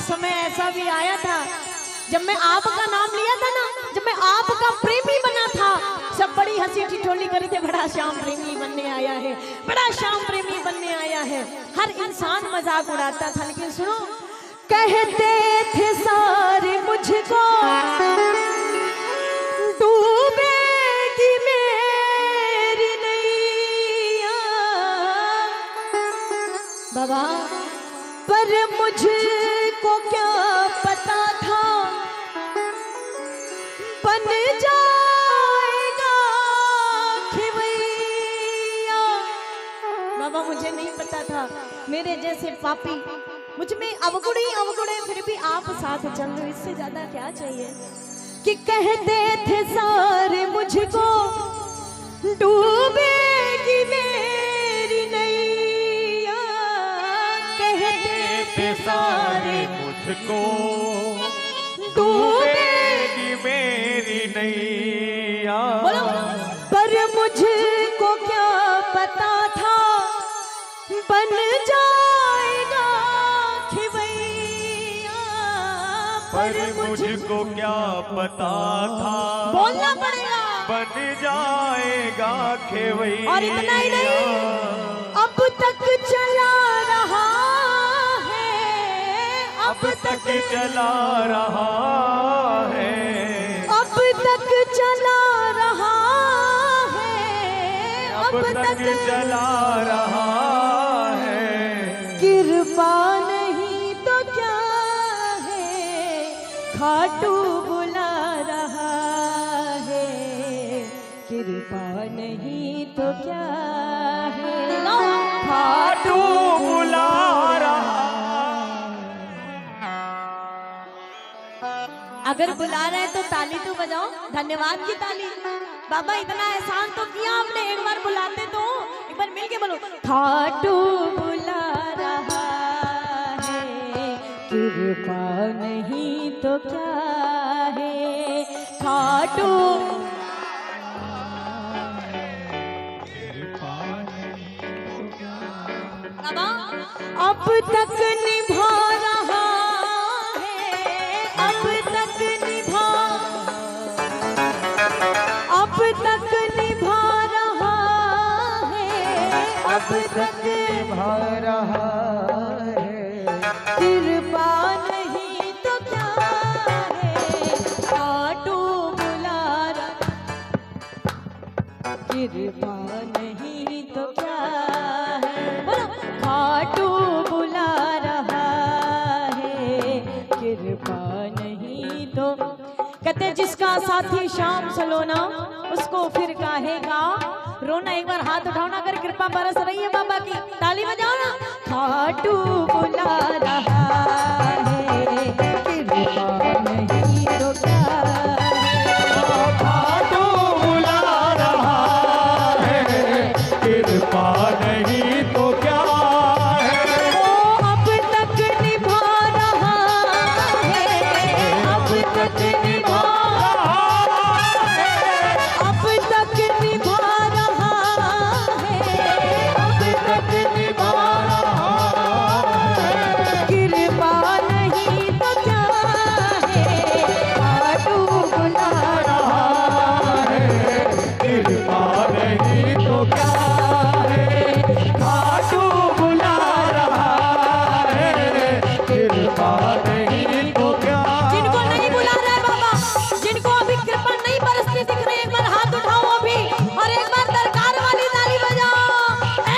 समय ऐसा भी आया था जब मैं आपका नाम लिया था ना, जब मैं आपका प्रेमी बना था, सब बड़ी हंसी ठिठोली करी थे, बड़ा श्याम प्रेमी बनने आया है, बड़ा श्याम प्रेमी बनने आया है। हर इंसान मजाक उड़ाता था, लेकिन सुनो, कहते थे सारे मुझको डूबेगी मेरी नैया बाबा, पर मुझको क्या पता था बन जाएगा खिवैया। बाबा मुझे नहीं पता था मेरे जैसे पापी मुझ में अवगुणे फिर भी आप साथ चल रहे, इससे ज्यादा क्या चाहिए। कि कहते थे सारे मुझको डूबेगी मेरी नैया, कहते थे सारे मुझको डूबेगी मेरी नैया, पर मुझको क्या पता था बन जाएगा खिवैया, पर मुझको क्या पता था बोलना पड़ेगा बन जाएगा खेवैया। और इतना ही नहीं, अब तक चला रहा है, अब तक चला रहा है, अब तक चला रहा है, अब तक चला रहा है। कृपा नहीं तो क्या है, खाटू बुला रहा है, कृपा नहीं तो क्या है, खाटू बुला रहा। अगर बुला रहे हैं तो ताली तो बजाओ, धन्यवाद की ताली। बाबा इतना एहसान तो किया आपने, एक बार बुलाते तो, एक बार मिलके बोलो, खाटू बुला रहा है, कृपा नहीं तो क्या है, खाटू बाबा अब तक निभा रहा है, अब तक निभा, अब तक निभा रहा है, अब तक निभा रहा है। कृपा नहीं तो क्या है, खाटू बुला रहा, कृपा नहीं तो क्या है, बोलो, खाटू बुला रहा है, कृपा नहीं तो। कहते जिसका साथी शाम सलोना उसको फिर काहेगा रोना। एक बार हाथ उठाओ ना, अगर कृपा बरस रही है बाबा की, ताली बजाओ ना। खाटू बुला रहा है, कृपा नहीं तो क्या है, खाटू बुला रहा है, कृपा नहीं तो क्या है। ओ अब तक निभा रहा है, अब तक निभा, अब तक निभा रहा है, अब तक निभा रहा है, कृपा नहीं तो क्या है, खाटू बुला रहा है, कृपा नहीं तो क्या है। खाटू बुला रहा है, कृपा नहीं तो क्या। जिनको नहीं बुला रहा है बाबा, जिनको अभी कृपा नहीं बरसती दिख रही, एक बार हाथ उठाओ अभी, और एक बार दरकार वाली ताली बजाओ।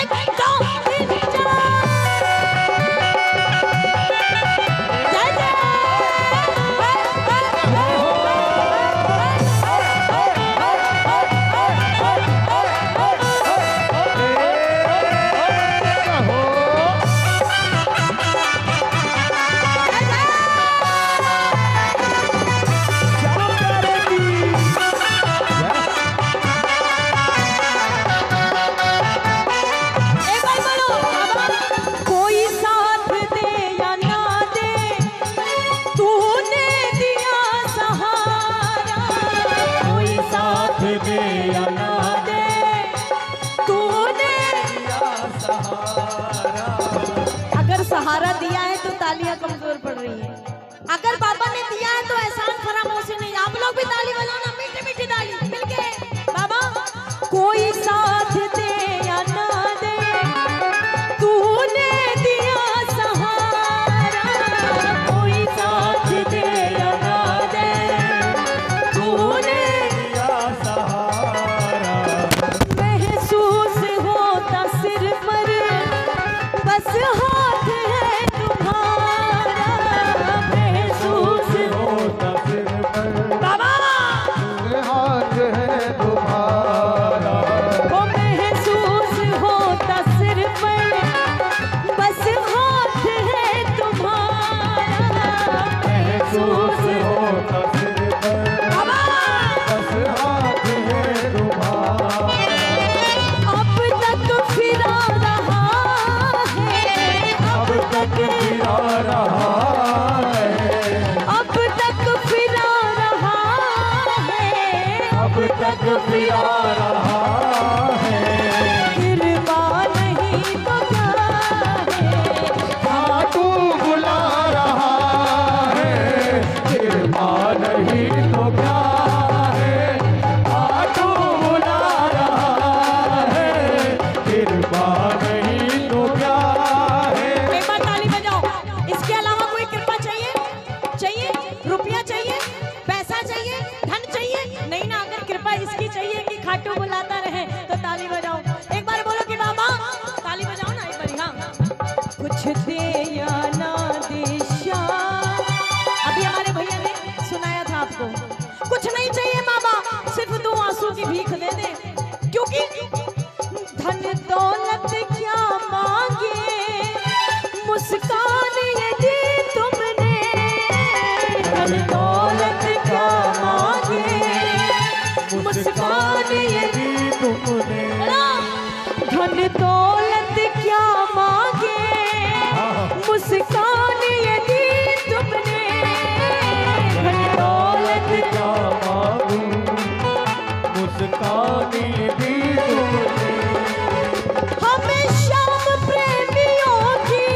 एक दो तीन चार, जय जय। जय जय। तालियां कमजोर पड़ रही हैं। अगर बाबा ने दिया है तो एहसान फरामोश से नहीं। आप लोग भी ताली बजाओ ना, मीठी मीठी ताली मिलके। बाबा कोई साथ दे या ना दे, तूने दिया सहारा। कोई साथ दे या ना दे, तूने दिया सहारा। महसूस होता सिर पर बस हाथ है तुम्हारा। महसूस होता सिर पर बाबा हाथ है तुम्हारा। वो महसूस होता सिर पर बस हाथ है तुम्हारा। महसूस होता सिर पर बाबा बस हाथ है तुम्हारा। अब तक फिरा रहा है, अब तक फिरा रहा है, अब तक फिरा रहा है, अब तक फिरा रहा है। कृपा नहीं तो क्या है। खाटू बुला रहा है, कृपा नहीं तो क्या है। खाटू बुला रहा है, कृपा नहीं तो क्या है। एक बार ताली बजाओ। इसके अलावा कोई कृपा चाहिए? चाहिए? रुपया चाहिए? पैसा चाहिए? धन चाहिए? नहीं ना। अगर कृपा इसकी चाहिए कि खाटू बुलाता रहे तो ताली बजाओ। एक बार बोलो कि बाबा ताली बजाओ ना एक बार। हाँ, कुछ दे या ना दे श्याम। अभी हमारे भैया ने सुनाया था आपको। कुछ नहीं चाहिए बाबा, सिर्फ 2 आंसू की भीख दे दे। क्योंकि धन दौलत क्या मांगे, मुस्कान ये दी तुमने। धन दौलत क्या मांगे, मुस्कान ये दी तुमने धन दौलत क्या मांगे, मुस्कान ये दी तुमने। धन दौलत क्या मांगू, मुस्कान दी तुमने। हमें श्याम प्रेमियों की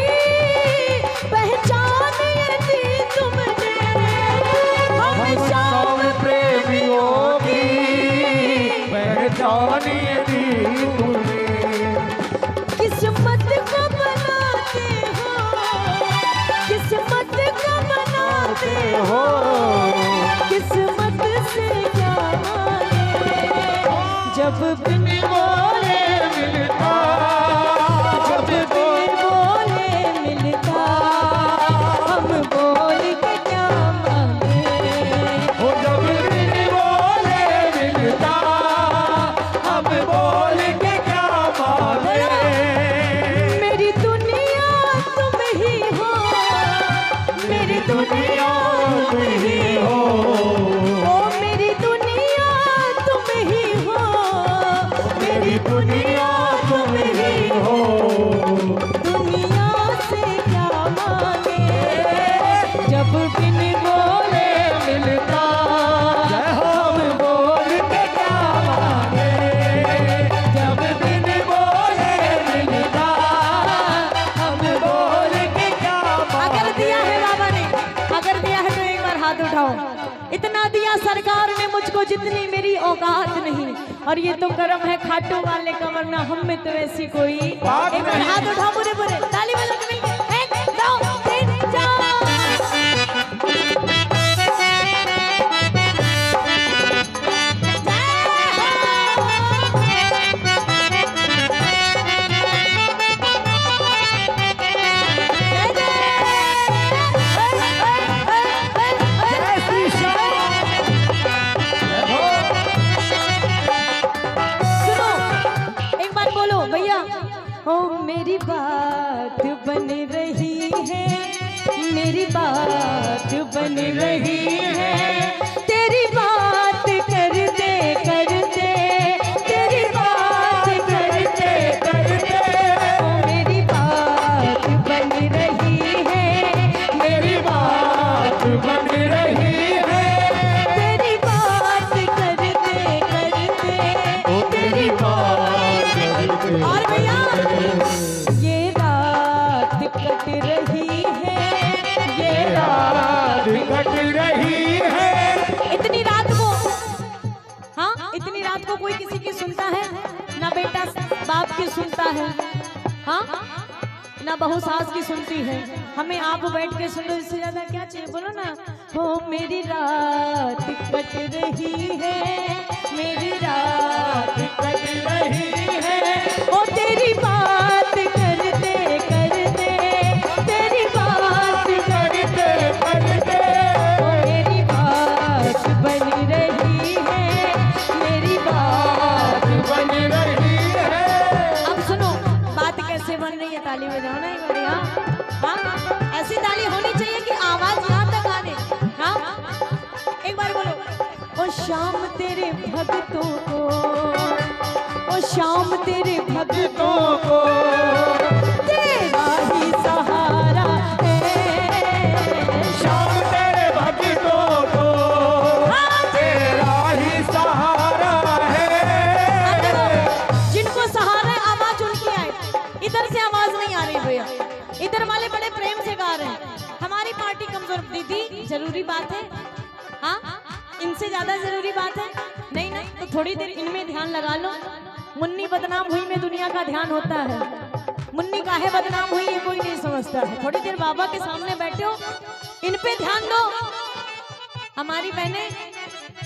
पहचान ये दी तुमने। हमें श्याम प्रेमियों की पहचान दी तुमने। किस्मत का बनाते हो, किस्मत का बनाते हो। किस्मत से क्या मांगे, जब बिन बोले मिलता, जब बिन बोले मिलता, हम बोल के क्या मांगे। हो जब बिन बोले मिलता, हम बोल के क्या मांगे। मेरी दुनिया तुम ही हो, मेरी दुनिया तुम ही हो, ओ मेरी दुनिया तुम ही हो, मेरी दुनिया तुम ही हो। दुनिया से क्या मांगे, जब बिन बोले मिलता, हम बोल के क्या मांगे। जब बिन बोले मिलता, हम बोल के क्या मांगे। अगर दिया है बाबा ने, अगर दिया है तो एक बार हाथ उठाओ। इतना दिया सरकार ने मुझको जितनी मेरी औकात नहीं। और ये तो करम है खाटू वाले का, वरना हम में तो ऐसी कोई। एक बात बार नहीं। हाथ उठाओ पूरे पूरे, ताली बजा के मिलके। 1 2 3 4। जय श्री श्याम। सुनो, एक बार बोलो भैया। ओ मेरी बात बन रही है, मेरी बात बन रही है। तेरी बात करते करते, तेरी बात करते करते, ओ मेरी बात बन रही है, मेरी बात बन रही है, तेरी बात करते करते, ओ तेरी बात करते और भैया ये रात कट रही है, सुनता है, ना बेटा बाप की सुनता है, हाँ, ना बहू सास की सुनती है। हमें आप बैठ के सुनो, इससे ज्यादा क्या चाहिए, बोलो ना। हो मेरी रात कट रही है, मेरी रात कट रही है, ओ तेरी बात करते करते, तेरी बात करते करते, ओ मेरी बात बन रही है, मेरी बात बन रही है। अब सुनो बात कैसे बन रही है, ताली बजाओ ना एक बार। हाँ, ऐसी ताली होनी चाहिए कि आवाज यहाँ तक आ दे। हाँ, एक बार बोलो। ओ शाम तेरे भक्तों को, ओ शाम तेरे भक्तों को, तेरा ही सहारा है। शाम तेरे भक्तों को तेरा ही सहारा है। जिनको सहारा आवाज उनकी आए, इधर से आवाज नहीं आ रही भैया, इधर वाले बड़े प्रेम से गा रहे हैं। हमारी पार्टी कमजोर, दीदी जरूरी बात है, हाँ, इनसे ज्यादा जरूरी बात है नहीं ना, तो थोड़ी देर इनमें ध्यान लगा लो। मुन्नी बदनाम हुई में दुनिया का ध्यान होता है, मुन्नी काहे बदनाम हुई ये कोई नहीं समझता है। थोड़ी देर बाबा के सामने बैठे हो, इन पे ध्यान दो। हमारी बहनें,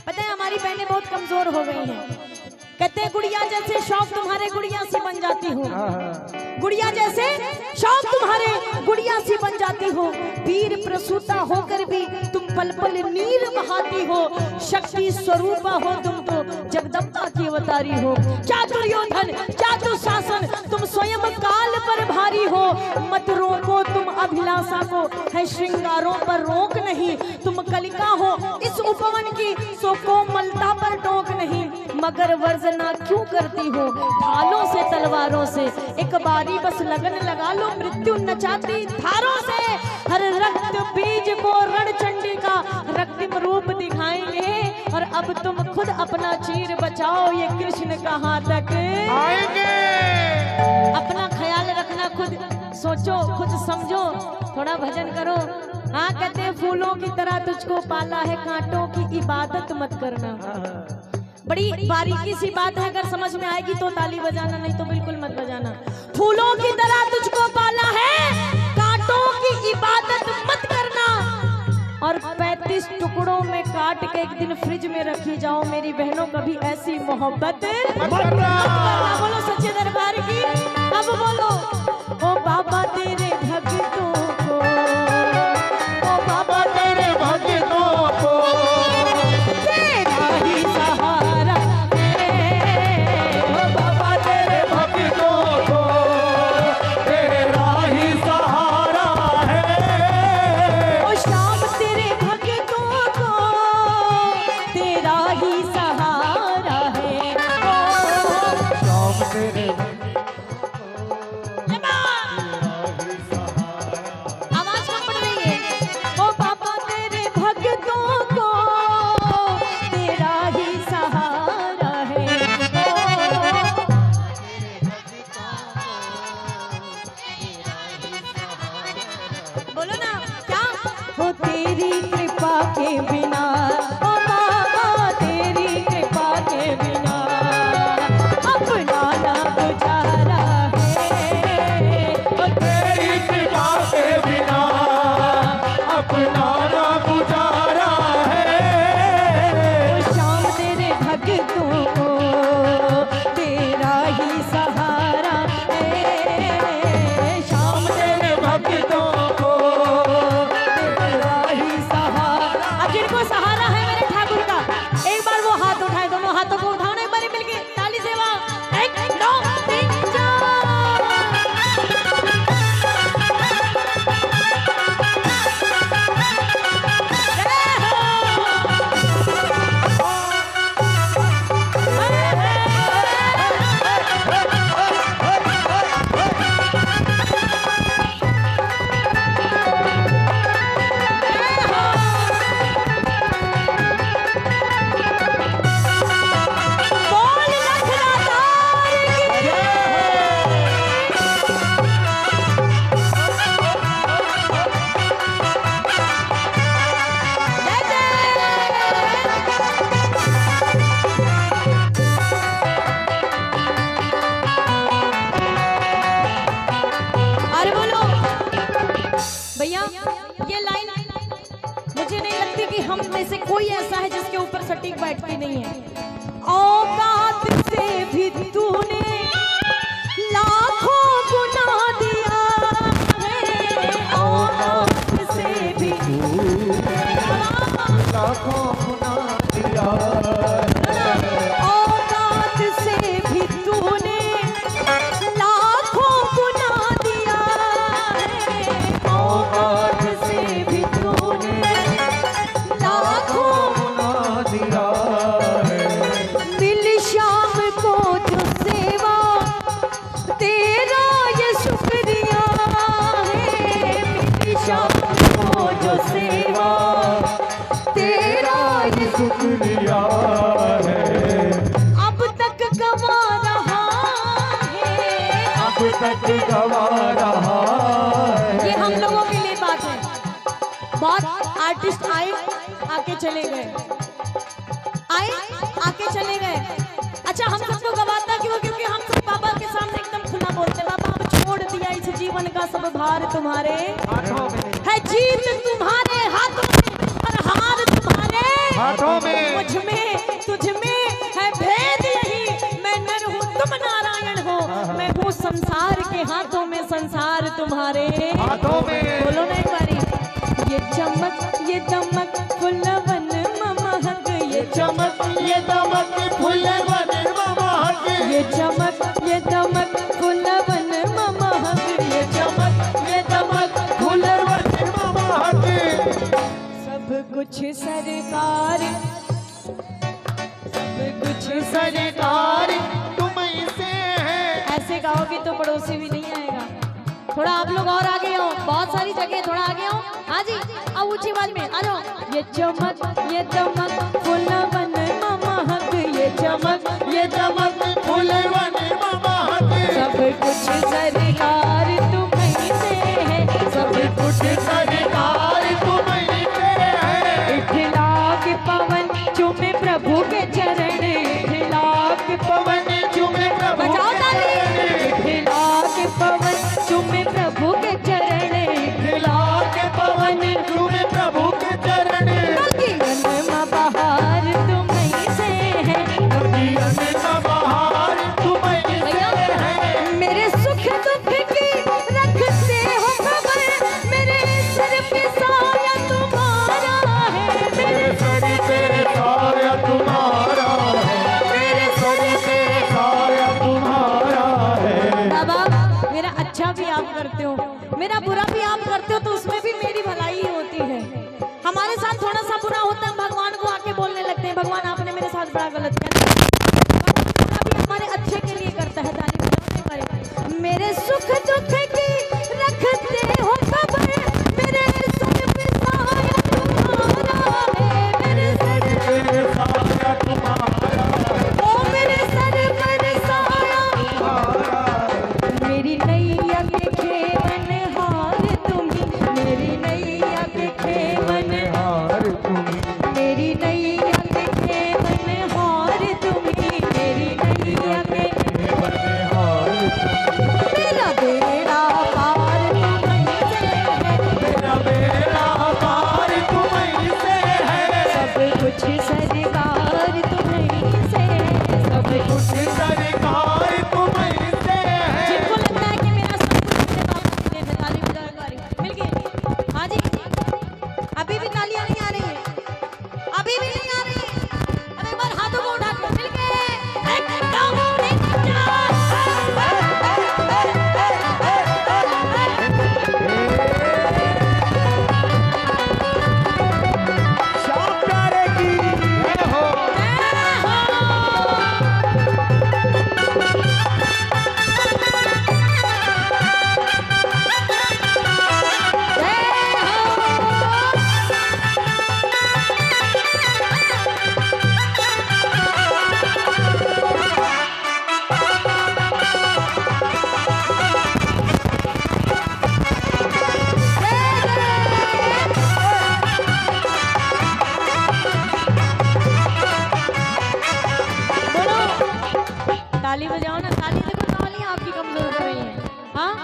पता है हमारी बहनें बहुत कमजोर हो गई हैं। कहते हैं गुड़िया जैसे शौक तुम्हारे गुड़िया सी बन जाती हो, गुड़िया जैसे शौक तुम्हारे गुड़िया सी बन जाती हो, वीर प्रसूता होकर भी तुम पल पल नीर बहाती हो, शक्ति स्वरूपा हो तुम तो जगदम्बा की अवतारी हो। क्या दुर्योधन क्या दुशासन तुम स्वयं काल पर भारी हो, मत रोको तुम अभिलाषा को, है श्रृंगारों पर रोक नहीं, तुम कलिका हो इस उपवन की, सो कोमलता पर टोक नहीं, मगर वर्जना क्यों करती हो ढालों से तलवारों से, एक बारी बस लगन लगा लो मृत्यु नचाती धारों से, हर रक्त बीज को रणचंडी का रक्तिम रूप दिखाएंगे, और अब तुम खुद अपना चीर बचाओ, ये कृष्ण कहाँ तक आएंगे। अपना ख्याल रखना, खुद सोचो खुद समझो, थोड़ा भजन करो। हाँ, कहते हैं फूलों की तरह तुझको पाला है, कांटों की इबादत मत करना। बड़ी बारीकी सी बात है, अगर समझ में आएगी तो ताली बजाना, नहीं तो बिल्कुल मत बजाना। फूलों की तरह तुझको पाला है, कांटों की इबादत मत करना, और 35 टुकड़ों में काट के एक दिन फ्रिज में रखी जाओ, मेरी बहनों कभी ऐसी मोहब्बत मत करना। बोलो सच्चे दरबार की। अब बोलो, ओ बाबा तेरे भक्तों को, ओ बाबा तेरे भक्तों को, तेरा ही सहारा है, ओ बाबा तेरे भक्तों को, तेरा ही सहारा है। ओ शाम तेरे भक्तों को, तेरा ही सहारा है। शाम तेरे आवाज कम पड़ रही है। ओ बाबा तेरे भक्तों को, तेरा ही सहारा है। बोलो ना क्या हो, तेरी कृपा के बिना, ओ बाबा तेरी कृपा के बिना, अपना ना गुजारा है, ओ तेरी कृपा के बिना अपना ना गुजारा है। शाम तेरे भक्तों को, तेरा ही सहारा है, शाम तेरे भक्तों को तेरा ही सहारा। अब जिनको सहारा है मेरे ठाकुर का, एक बार वो हाथ उठाए, दोनों हाथों को उठाओ ना एक बार मिलके, ताली से वाह, 1 2 3 4। हम में से कोई ऐसा है जिसके ऊपर सटीक बैठती नहीं है। औकात से भी तूने लाखों गुना दिया है, औकात से भी लाखों गुना दिया, औकात से भी तूने लाखों गुना दिया है, औकात से भी तूने लाखों गुना दिया है। मिल शाम को जो सेवा तेरा ये शुक्रिया है, मिल शाम को जो सेवा तेरा ये शुक्रिया है। अब तक गवा रहा है, अब तक गवा रहा है। ये हम लोगों के लिए बात है। बहुत आर्टिस्ट आए आके चले गए, आए आके चले गए। अच्छा हम सबको गवाता क्यों? क्योंकि हम सब बाबा के सामने एकदम खुला बोलते, बाबा अब छोड़ दिया इस जीवन का सब भार तुम्हारे हाथों में, है, जीत तुम्हारे हाथों में और हार तुम्हारे हाथों में। मुझ में तुझ में है भेद यही, मैं नर हूँ तुम नारायण हो, मैं हूँ संसार के हाथों में, संसार तुम्हारे हाथों में। बोलो ना एक बारी। ये चमक ये दमक फुलवन महक, ये चमक ये दमक फुलवन महक, ये चमक ये दमक फुलवन महक, ये चमक ये दमक फुलवन महक। सब कुछ सरकार, सब कुछ सरकार तुम्हीं से है। ऐसे गाओगे तो पड़ोसी भी नहीं आएगा। थोड़ा आप लोग और आगे आओ, बहुत सारी जगह थोड़ा आगे आओ। हाँ जी अब ऊंची आवाज में आ जाओ। ये चमक ये दमक फुलवन महक, ये चमक ये दमक फुलवन महक। सब कुछ सरकार तुम्हीं से है, सब कुछ सरकार तुम्हीं से है। इठला के पवन चूमे प्रभु के चरण, इठला के पवन पवन चूमे प्रभु बजाओ के ताली। चरण। इठला के पवन चूमे प्रभु के चरण, इठला के पवन चूमे प्रभु के चरण। बगियन बहार तुम्हीं से है, बगियन का बहार तुम्हीं से है। मेरे सुख दुख की रखते हो खबर, मेरे सर पे साया तुम्हारा है, मेरे सर पे साया तुम्हारा है, मेरे सर पे साया तुम्हारा है। बाबा मेरा अच्छा भी आप करते हो, मेरा बुरा भी आप करते हो, तो उसमें भी मेरी भलाई ही होती है। हमारे साथ थोड़ा सा बुरा होता है, भगवान को आके बोलने लगते हैं, भगवान आपने मेरे साथ बड़ा गलत किया। भगवान भी हमारे अच्छे के लिए करता है। ताली बजाओ एक बारी। मेरे सुख दुख की रखते हो खबर, मेरे सर पे साया तुम्हारा है, मेरे सर पे साया तुम्हारा है, ओ मेरे सर पर साया तुम्हारा है। मेरी नैया के खेवन हार तुम्ही, मेरी नैया के खेवन, हार तुम्हीं, मेरी नैया के खेवन हार तुम्ही, मेरी नैया के हार तुम्हीं। मेरा बेड़ा पार तुम्हीं से है, मेरा बेड़ा पार तुम्हीं से है। सब कुछ सरकार तुम्हीं से है, सब कुछ। सरकार तुम्हीं से है। जिनको लगता है कि मेरा सब कुछ मेरे बाबा के लिए है, ताली बजाओ एक बारी। मिल गए? हाँ जी अभी भी तालियां नहीं आ रही है, अभी भी नहीं आ रही है। अब एक बार हाथों को उठा के मिल गए। श्याम प्यारे की जय हो। ताली बजाओ ना, ताली देखो ताली आपकी कमजोर कर रही है। हाँ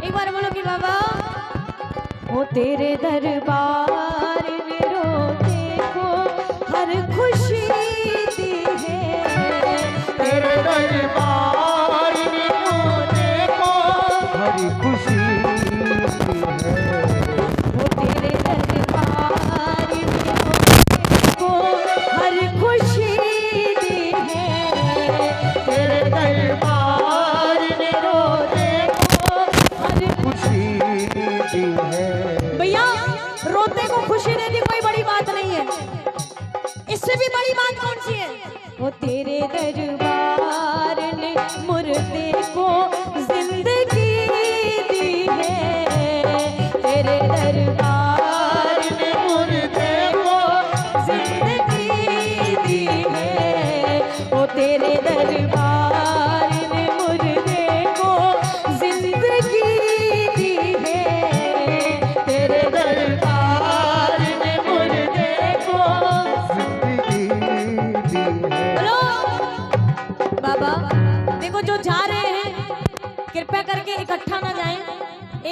एक बार बोलो कि बाबा ओ तेरे दरबार में रोते खुशी दे दी कोई बड़ी बात नहीं है, इससे भी बड़ी बात कौन सी है? वो तेरे दरबार ने मुर्दे को जिंदगी दी है, तेरे दरबार ने मुर्दे को जिंदगी दी है, वो तेरे दरबार ने मुर्दे को जिंदगी दी है, तेरे दरबार ने मुर्दे को जिंदगी दी है। बोलो बाबा। देखो जो जा रहे हैं कृपया करके इकट्ठा ना जाएं,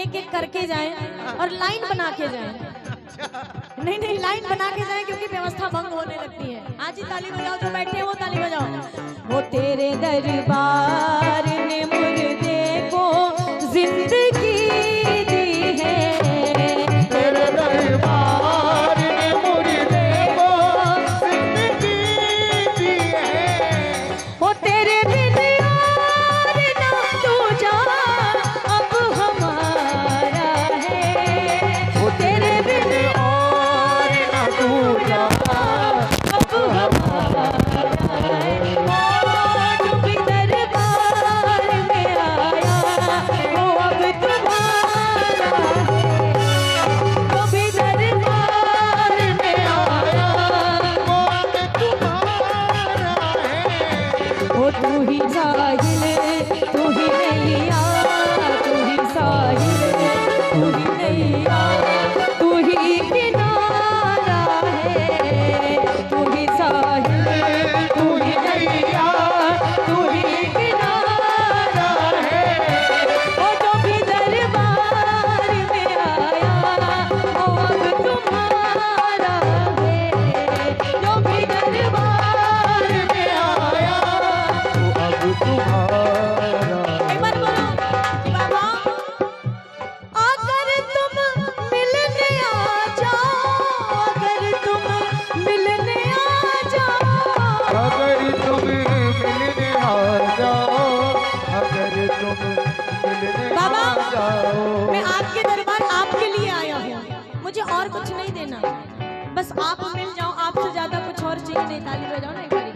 एक एक करके जाएं और लाइन बना के जाएं। नहीं नहीं, लाइन बना के जाएं क्योंकि व्यवस्था भंग होने लगती है। आज ही ताली बजाओ, जो बैठे हैं वो ताली बजाओ। वो तेरे दरबार ने मुर्दे को जिंदगी दी है, तेरे दरबार ने मुर्दे को जिंदगी दी है। वो तेरे बिन यार ना दूजा अब हमारा है, वो तेरे बिन और न दूजा अब हमारा है। जो भी दरबार में आया वो अब तुम्हारा है, जो भी दरबार में आया वो अब तुम्हारा है। वो तू ही साहिल तू ही नैया, तू ही साहिल तू ही नैया, तू ही किनारा है, तू ही साहिल तू ही नैया, तू ही किनारा है। वो जो भी दरबार में आया वो अब तुम्हारा है, जो भी दरबार में आया। वो अब तुम्हारा एक बार बोलो कि बाबा अगर तुम मिलने आ जाओ, अगर तुम मिलने आ जाओ, अगर तुम मिलने आ जाओ, अगर तुम मिलने बाबा, आ जाओ। मैं आपके दरबार आपके लिए आया हूँ, मुझे और कुछ नहीं देना, बस आप मिल जाओ, आपसे ज्यादा कुछ और चाहिए नहीं। ताली बजाओ ना एक बारी।